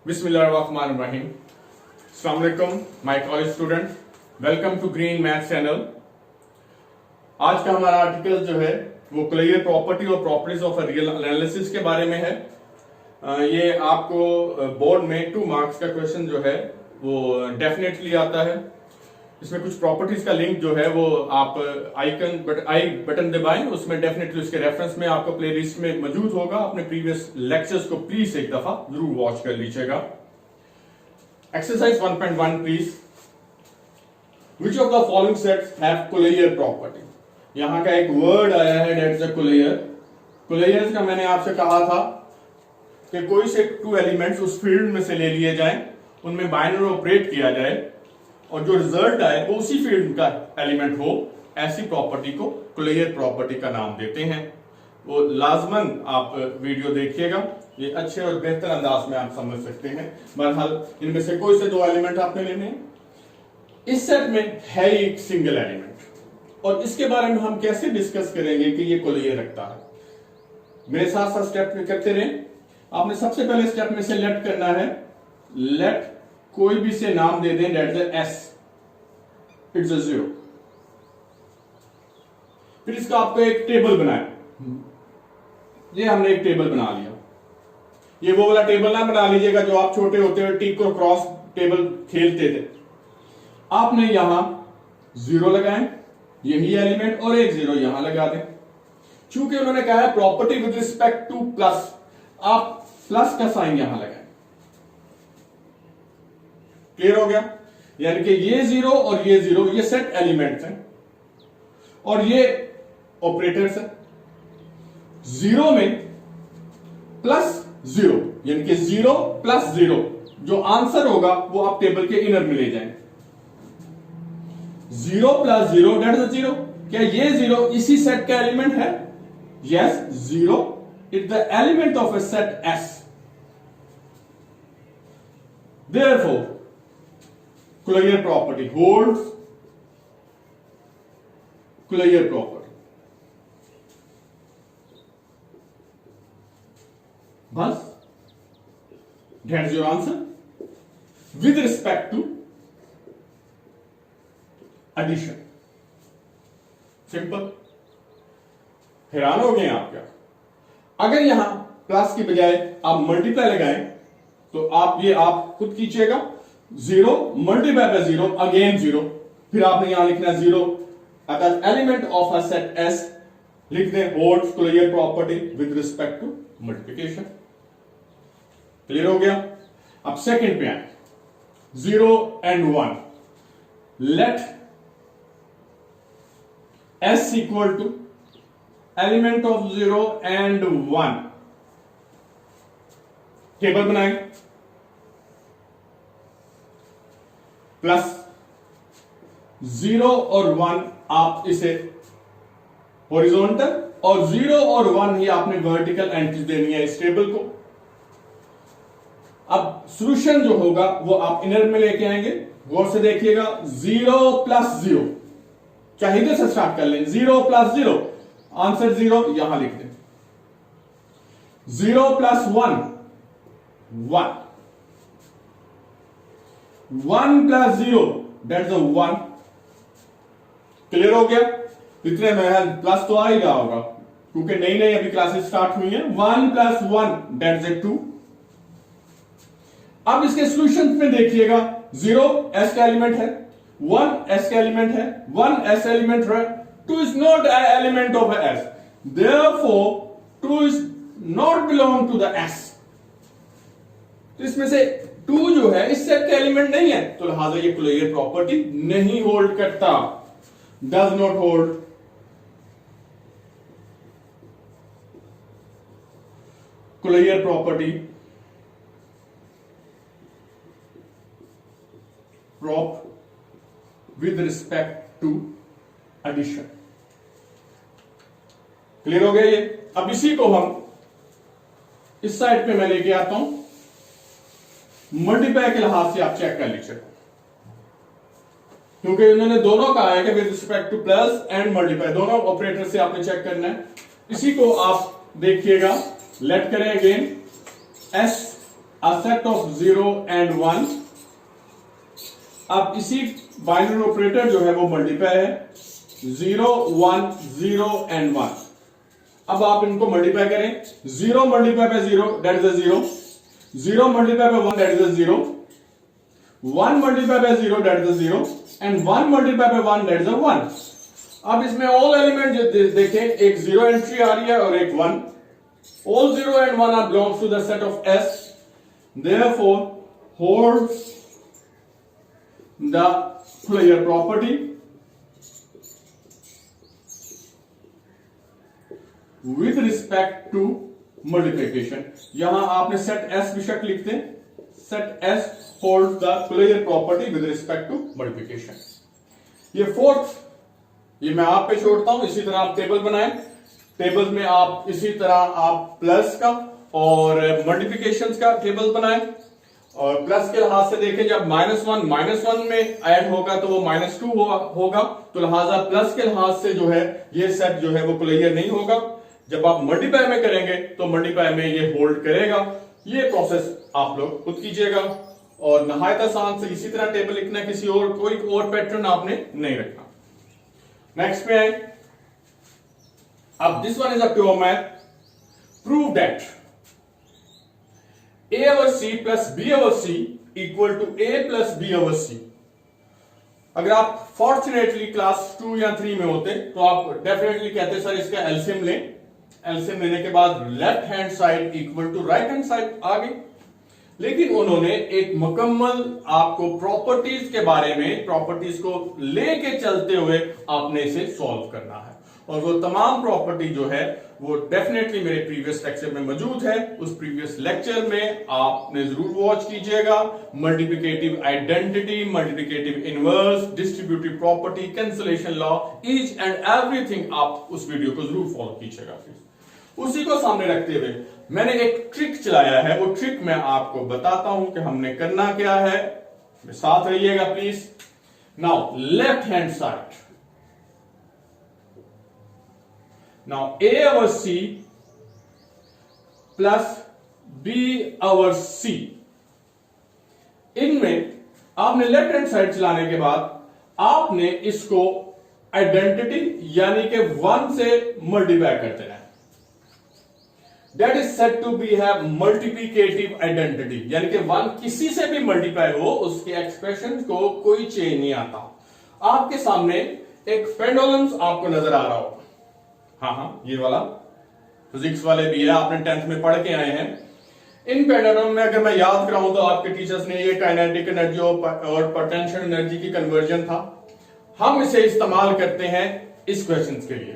बिस्मिल्लाहिर्रहमानिर्रहीम। अस्सलाम वालेकुम my college student, welcome to green math channel. आज का हमारा आर्टिकल जो है वो क्लियर प्रॉपर्टी और प्रॉपर्टीज ऑफ रियल एनालिसिस के बारे में है। ये आपको बोर्ड में 2 मार्क्स का क्वेश्चन जो है वो डेफिनेटली आता है। इसमें कुछ प्रॉपर्टीज का लिंक जो है वो आप आई बटन दबाएं, उसमें डेफिनेटली उसके रेफरेंस में आपको प्लेलिस्ट में मौजूद होगा। अपने प्रीवियस लेक्चर्स को प्लीज एक दफा जरूर वॉच कर लीजिएगा। Exercise 1.1 please, which of the following sets have closure property. यहां का एक वर्ड आया है, दैट्स अ कोलेयर। कोलेयर्स का मैंने आपसे कहा था कि कोई से 2 एलिमेंट्स उस फील्ड में से ले लिए जाएं, उनमें बाइनरी ऑपरेट किया जाए और जो रिजल्ट आए वो उसी फील्ड का एलिमेंट हो, ऐसी प्रॉपर्टी को कोलेयर प्रॉपर्टी का नाम देते हैं। वो लाजमन आप वीडियो देखिएगा, ये अच्छे और बेहतर अंदाज में आप समझ सकते हैं। बहरहाल इनमें से कोई से 2 एलिमेंट आपने लेने हैं। इस सेट में है एक सिंगल एलिमेंट और इसके बारे में हम कैसे डिस्कस करेंगे कि ये कोलेयर रखता है। मेरे साथ साथ स्टेप में करते रहें। आपने सबसे पहले स्टेप में से लेट करना है। लेट कोई भी से नाम दे दें, दैट्स एस, इट्स अ 0। फिर इसका आपको एक टेबल बनाए। ये हमने एक टेबल बना लिया। ये वो वाला टेबल ना बना लीजिएगा जो आप छोटे होते हुए टिक और क्रॉस टेबल खेलते थे। आपने यहां 0 लगाए, यही एलिमेंट, और एक 0 यहां लगा दें। चूंकि उन्होंने कहा है property with respect two plus, आप प्लस का साइन यहां लगाएं। क्लियर हो गया? यानी कि ये 0 और ये 0 ये सेट एलिमेंट्स हैं और ये ऑपरेटर्स हैं। 0 में प्लस 0 यानी कि 0 प्लस 0 जो आंसर होगा वो आप टेबल के इनर में ले जाएं। 0 प्लस 0 दैट इज 0। क्या ये 0 इसी सेट का एलिमेंट है? Yes, 0 is the element of A set S। Therefore, Coulomb property holds Coulomb property। बस, that's your answer with respect to addition। Simple. हैरान हो गए आप क्या? अगर यहां प्लस की बजाय आप मल्टीप्लाई लगाएं तो आप खुद कीजिएगा। 0 मल्टीप्लाई बाय 0 अगेन 0, फिर आपने यहां लिखना 0 अगर element of a set S, लिख दें holds closure property with respect to multiplication. Clear हो गया? अब सेकंड पे आए, 0 and 1। Let S equal to element of 0 and 1। Table बनाएं। प्लस 0 और 1 आप इसे हॉरिजॉन्टल और 0 और 1 ही आपने वर्टिकल एंट्रीज देनी है इस टेबल को। अब सॉल्यूशन जो होगा वो आप इनर में लेके आएंगे। गौर से देखिएगा, 0 प्लस 0, चाहे इधर से स्टार्ट कर लें। 0 प्लस 0 आंसर 0 यहां लिख दें। 0 प्लस 1 1, 1 प्लस 0 दैट्स 1। क्लियर हो गया? इतने में प्लस तो आ ही रहा होगा क्योंकि नई नई अभी क्लासेस स्टार्ट हुई हैं। 1 प्लस 1 दैट्स 2। अब इसके सॉल्यूशन में देखिएगा, 0 S का एलिमेंट है, 1 S का एलिमेंट है, 1 S एलिमेंट है, 2 is not element of S, therefore 2 is not belong to the S। तो इसमें से 2 जो है इस सेट का एलिमेंट नहीं है, तो लिहाजा ये कोलेयर प्रॉपर्टी नहीं होल्ड करता, does not hold. Closure property prop with respect to addition। Clear हो गया ये? अब इसी को हम इस साइड पे मैं लेके आता हूं। मल्टीप्लाई के लिहाज से आप चेक कर लीजिए, क्योंकि उन्होंने दोनों कहा है कि with respect two plus and multiply, दोनों ऑपरेटर से आपने चेक करना है। इसी को आप देखिएगा, लेट करें again, S a set of 0 and 1. अब इसी बाइनरी ऑपरेटर जो है वो मल्टीप्लाई है 0 1 0 and 1. अब आप इनको मल्टीप्लाई करें 0 multiply by 0 that is a 0, 0 multiply by 1 that is a 0, 1 multiply by 0 that is a 0 and 1 multiply by 1 that is a 1. अब इसमें ऑल एलिमेंट जो देखें एक 0 एंट्री आ रही है और एक 1. All 0 and 1 are belongs to the set of S. Therefore, holds the Fourier property with respect to multiplication. यहां आपने set S बेशक लिखते हैं. Set S holds the Fourier property with respect to multiplication. ये फोर्थ, ये मैं आप पे छोड़ता हूं. इसी तरह आप टेबल बनाएं. टेबल में आप इसी तरह आप प्लस का और मल्टीप्लिकेशन का टेबल बनाएं. और प्लस के लिहाज से देखें जब -1 में ऐड होगा तो वो -2 होगा, तो लिहाजा प्लस के लिहाज से जो है ये सेट जो है वो क्लियर नहीं होगा. जब आप मल्टीप्लाई में करेंगे तो मल्टीप्लाई में ये होल्ड करेगा. ये प्रोसेस आप लोग खुद कीजिएगा और नहायत आसान से इसी तरह टेबल लिखना, किसी और कोई और पैटर्न आपने नहीं रखना. नेक्स्ट पे आए. अब this one is a pure math. Prove that a over c plus b over c equal to a plus b over c. अगर आप फॉर्चुनेटली क्लास 2 या 3 में होते तो आप डेफिनेटली कहते सर इसका एलसीएम लें. एलसीएम लेने के बाद left hand side equal to right hand side आ गई. लेकिन उन्होंने एक मुकम्मल आपको प्रॉपर्टीज के बारे में, प्रॉपर्टीज को लेके चलते हुए आपने इसे सॉल्व करना है. और वो तमाम प्रॉपर्टी जो है वो डेफिनेटली मेरे प्रीवियस लेक्चर में मौजूद है. उस प्रीवियस लेक्चर में आपने जरूर वॉच कीजिएगा. Multiplicative identity, multiplicative inverse, distributive property, cancellation law, each and everything आप उस वीडियो को जरूर फॉलो कीजिएगा. उसी को सामने रखते हुए मैंने एक ट्रिक चलाया है. वो ट्रिक मैं आपको बताता हूं कि हमने करना क्या है. साथ रहिएगा please. Now left hand side, now a over c plus b over c, इनमें आपने लेफ्ट हैंड साइड चलाने के बाद आपने इसको आइडेंटिटी यानी कि 1 से मल्टीप्लाई कर देना है. That is said to be have multiplicative identity, यानी कि 1 किसी से भी मल्टीप्लाई हो उसके एक्सप्रेशन को कोई चेंज नहीं आता. आपके सामने एक पेंडुलम आपको नजर आ रहा हो. हाँ, ये वाला फिजिक्स वाले भी है, आपने 10th में पढ़ के आए हैं. इन पेंडुलम में अगर मैं याद कराऊं तो आपके टीचर्स ने ये काइनेटिक एनर्जी और पोटेंशियल एनर्जी की कन्वर्जन था. हम इसे इस्तेमाल करते हैं इस क्वेश्चन के लिए.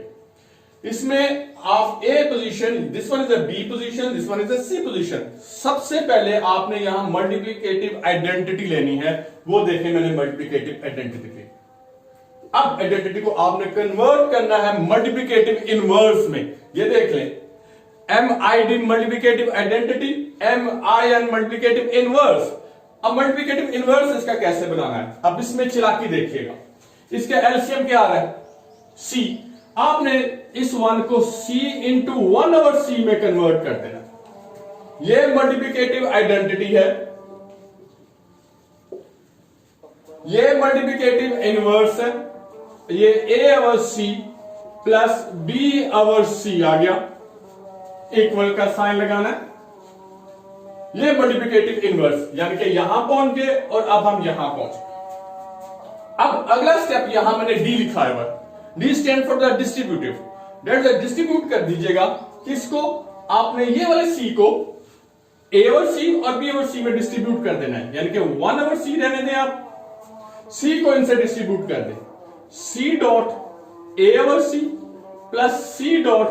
इसमें आप A position, this one is a B position, this one is a C position. सबसे पहले आपने यहां मल्टीप्लिकेटिव आइडेंटिटी लेनी है. वो देखें मैंने मल्टीप्लिकेटिव आइडेंटिटी ली. अब आइडेंटिटी को आपने कन्वर्ट करना है मल्टीप्लिकेटिव इनवर्स में. ये देख लें, MID multiplicative identity, MIN multiplicative inverse. अब मल्टीप्लिकेटिव इनवर्स इसका कैसे बनाना है. अब इसमें चिलाकी देखिएगा. इसका एलसीएम क्या आ रहा है? C. आपने इस 1 को C इंटू 1 ओवर C में कन्वर्ट कर देना. ये मल्टीप्लिकेटिव आइडेंटिटी है. ये मल्टीप्लिकेटिव इनवर्स है. ये a over c plus b over c आ गया. इक्वल का साइन लगाना है. ये मल्टीप्लिकेटिव इनवर्स, यानी कि यहां पहुंच गए और अब हम यहां पहुंच गए. अब अगला स्टेप यहां मैंने d लिखा है. d stand for the distributive. That is distribute कर दीजिएगा. किसको? आपने ये वाले c को a ओवर c और b ओवर c में डिस्ट्रीब्यूट कर देना है. यानी कि 1 ओवर c रहने दें, आप c को इनसे डिस्ट्रीब्यूट कर दें. c dot a over c plus c dot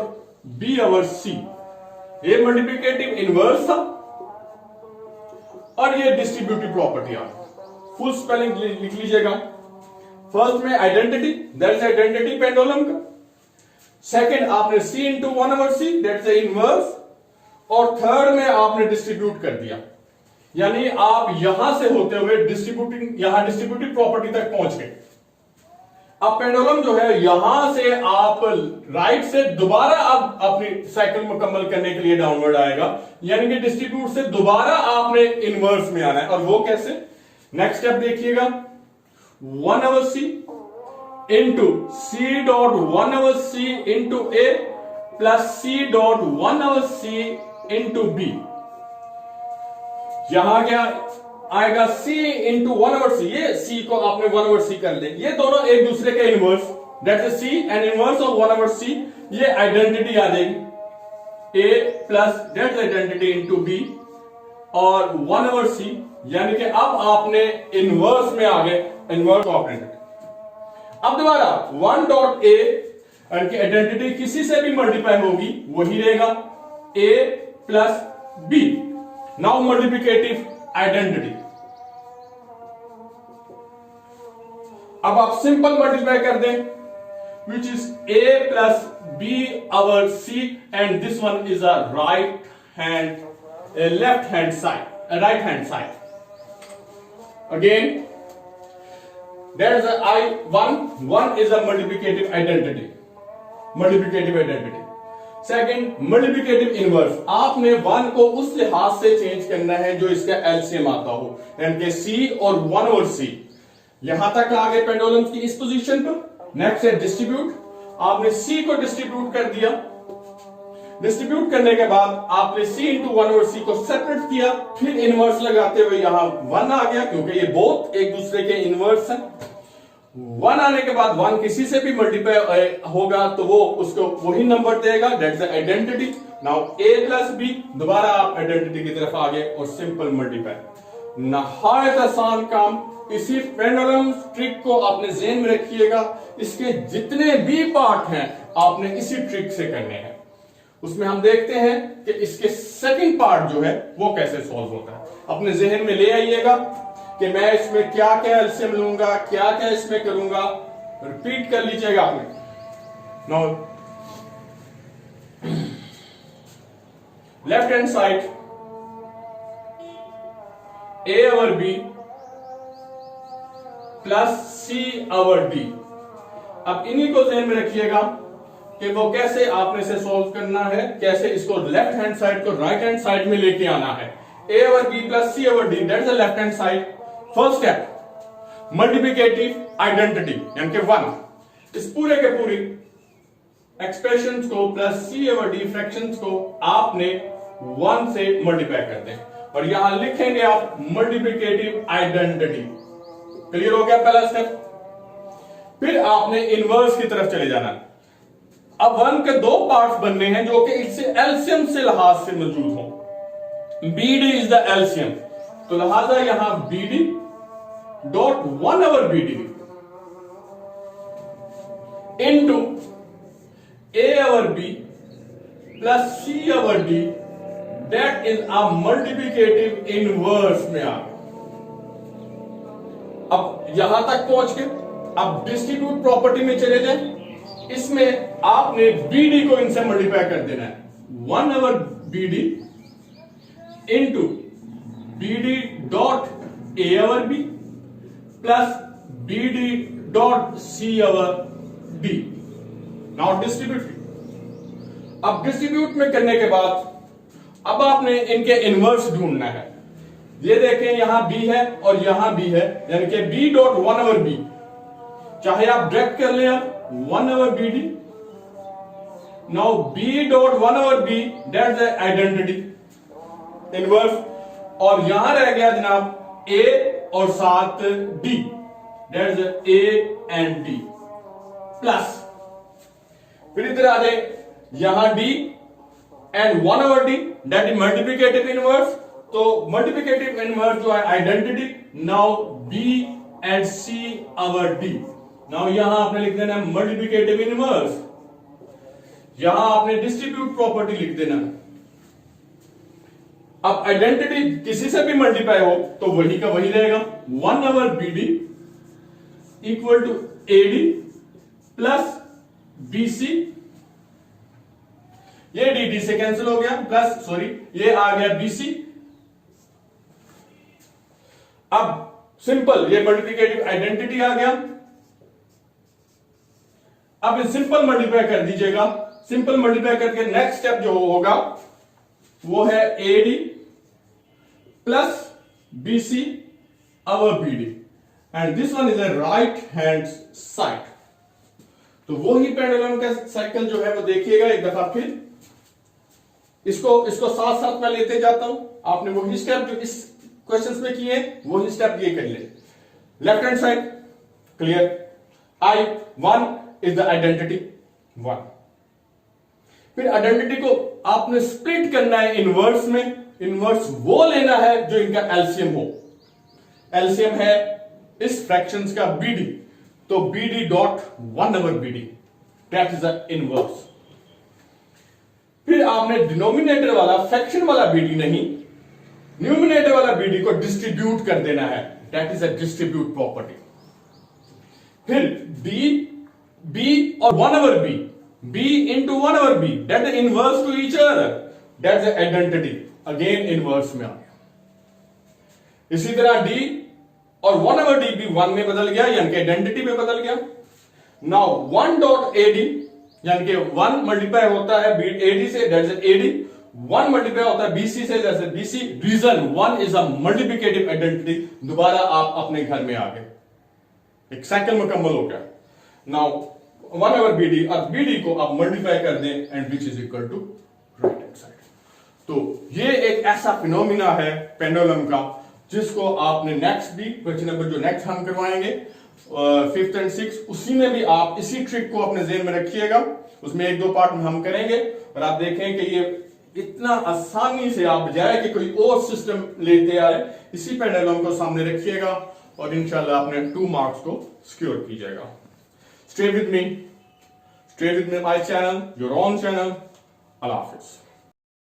b over c. ये मल्टीप्लिकेटिव इनवर्स था और ये डिस्ट्रीब्यूटिव प्रॉपर्टी आ. फुल स्पेलिंग लिख लीजिएगा. फर्स्ट में identity, that is identity pendulum का. सेकंड आपने c into 1 over c, that is inverse. और थर्ड में आपने डिस्ट्रीब्यूट कर दिया. यानी आप यहां से होते हुए डिस्ट्रीब्यूटिंग, यहां डिस्ट्रीब्यूटिव प्रॉपर्टी तक पहुंच गए. अब पेंडुलम जो है यहां से आप राइट से दोबारा अब अपनी साइकिल मुकम्मल करने के लिए डाउनवर्ड आएगा, यानी कि डिस्ट्रीब्यूट से दोबारा आपने इनवर्स में आना है। और वो कैसे? नेक्स्ट स्टेप देखिएगा, 1 ओवर सी इंटू सी डॉट 1 ओवर सी इंटू ए प्लस सी डॉट 1 ओवर सी इंटू बी। यहां क्या आएगा? c into 1 over c. ये c को आपने 1 ओवर सी कर ले, ये दोनों एक दूसरे के inverse, that is c and inverse of 1 over c. ये आइडेंटिटी आ जाएगी a plus that identity into b और 1 ओवर c, यानी कि अब आपने इनवर्स में आ गए, इनवर्स ऑपरेटर। अब दोबारा 1 डॉट a की आइडेंटिटी किसी से भी मल्टीप्लाई होगी वही रहेगा a plus b। Now multiplicative identity. अब आप सिंपल मल्टीप्लाई कर दें, which is a plus b over c and this one is a right hand, left hand side, right hand side. Again there is one is a multiplicative identity, multiplicative identity. Second multiplicative inverse, आपने 1 को उस लिहाज से change करना है जो इसका LCM आता हो, यानी कि c और 1 ओवर c। यहां तक आ गए पेंडुलम की इस पोजीशन पर। नेक्स्ट है डिस्ट्रीब्यूट, आपने c को डिस्ट्रीब्यूट कर दिया, डिस्ट्रीब्यूट करने के बाद आपने c इंटू 1 ओवर c को सेपरेट किया, फिर इनवर्स लगाते हुए यहां 1 आ गया, क्योंकि ये बोथ एक दूसरे के इनवर्स हैं। 1 आने के बाद 1 किसी से भी मल्टीप्लाई होगा तो वो उसको वही नंबर देगा, that's the identity. Now a plus b, दोबारा आप आइडेंटिटी की तरफ आ गए और सिंपल मल्टीप्लाई। नहायत आसान काम। इसी पेंडुलम ट्रिक को आपने ज़हन में रखिएगा, इसके जितने भी पार्ट हैं आपने इसी ट्रिक से करने हैं। उसमें हम देखते हैं कि इसके सेकंड पार्ट जो है वो कैसे सॉल्व होता है। अपने जहन में ले आइएगा कि मैं इसमें क्या क्या एलसीएम लूंगा, क्या क्या इसमें करूंगा, रिपीट कर लीजिएगा आपने। Now left hand side a over b plus c over d। अब इन्हीं को ध्यान में रखिएगा कि वो कैसे आपने इसे सॉल्व करना है, कैसे इसको लेफ्ट हैंड साइड को राइट हैंड साइड में लेके आना है। a over b plus c over d, that is the left hand side. First step multiplicative identity, यानी कि 1। इस पूरे के पूरी एक्सप्रेशंस को plus c over d fractions को आपने 1 से मल्टीप्लाई कर दें और यहां लिखेंगे आप मल्टीप्लिकेटिव आइडेंटिटी। क्लियर हो गया पहला स्टेप। फिर आपने इनवर्स की तरफ चले जाना। अब 1 के 2 पार्ट्स बनने हैं जो कि इससे एलसीएम से लिहाज से मौजूद हो। BD इज द एलसीएम, तो लिहाजा यहां BD dot 1 over BD into A over B plus C over D, that is a multiplicative inverse में आ। अब यहां तक पहुंच के अब डिस्ट्रीब्यूट प्रॉपर्टी में चले जाएं। इसमें आपने BD को इनसे मल्टीप्लाई कर देना है। 1 over BD into BD dot A over B plus BD dot C over D। Now distribute. अब डिस्ट्रीब्यूट में करने के बाद अब आपने इनके इनवर्स ढूंढना है। ये देखें यहां B है और यहां B है, यानी कि B डॉट 1 ओवर B, चाहे आप डायरेक्ट कर लें आप 1 over BD। Now B dot 1 over B, that's the identity inverse, और यहां रह गया जनाब A और साथ D, that's the A and D plus. फिर इधर आ जाए, यहां D and 1 over D, that is multiplicative inverse. तो मल्टीप्लिकेटिव इनवर्स जो है identity, now B and C over D। Now यहां आपने लिख देना मल्टीप्लिकेटिव इनवर्स, यहां आपने डिस्ट्रीब्यूट प्रॉपर्टी लिख देना। अब आइडेंटिटी किसी से भी मल्टीप्लाई हो तो वही का वही रहेगा। 1 over BD equal to AD plus BC, ये DD से कैंसिल हो गया, प्लस सॉरी ये आ गया BC। अब सिंपल ये मल्टीप्लिकेटिव आइडेंटिटी आ गया। अब सिंपल मल्टीप्लाई कर दीजिएगा। सिंपल मल्टीप्लाई करके नेक्स्ट स्टेप जो होगा वो है AD plus BC over BD and this one is a right hand side. तो वो ही पेंडुलम का साइकिल जो है वो देखिएगा एक दफा फिर। इसको साथ साथ में लेते जाता हूं। आपने वही स्टेप जो इस क्वेश्चंस में किए वही स्टेप ये कर ले। Left hand side clear. I one is the identity one. फिर आइडेंटिटी को आपने स्प्लिट करना है इनवर्स में। इनवर्स वो लेना है जो इनका एलसीएम हो। एलसीएम है इस फ्रैक्शंस का बीडी, तो BD dot 1 over BD that is the inverse. फिर आपने डिनोमिनेटर वाला फ्रैक्शन वाला बीडी नहीं, न्यूमिनेटर वाला बीडी को डिस्ट्रीब्यूट कर देना है, that is a distribute property. फिर बी और 1 over B, b into 1 over b, that is inverse to each other, that's the identity, again inverse में आ गया। इसी तरह d और 1 over d भी 1 में बदल गया, यानी कि आइडेंटिटी में बदल गया। नाउ 1 डॉट ad, यानी कि 1 मल्टीप्लाई होता है ad से, दैट्स ad, 1 मल्टीप्लाई होता है bc से, that's bc। Reason 1 is a multiplicative identity. दोबारा आप अपने घर में आ गए, एक साइकिल मुकम्मल हो गया। नाउ 1 ओवर बीडी और बीडी को आप मल्टीप्लाई कर दें and which is equal to right hand side. तो ये एक ऐसा फिनोमिना है पेंडुलम का जिसको आपने नेक्स्ट भी क्वेश्चन नंबर जो नेक्स्ट हम करवाएंगे 5th एंड 6th, उसी में भी आप इसी ट्रिक को अपने ज़हन में रखिएगा। उसमें 1-2 पार्ट में हम करेंगे और आप देखें कि ये इतना आसानी से आप बजाय कि कोई और सिस्टम लेते आए, इसी पेंडुलम को सामने रखिएगा और इंशाल्लाह अपने 2 मार्क्स को सिक्योर कीजिएगा। Stay with me, my channel, your own channel. Allah Hafiz.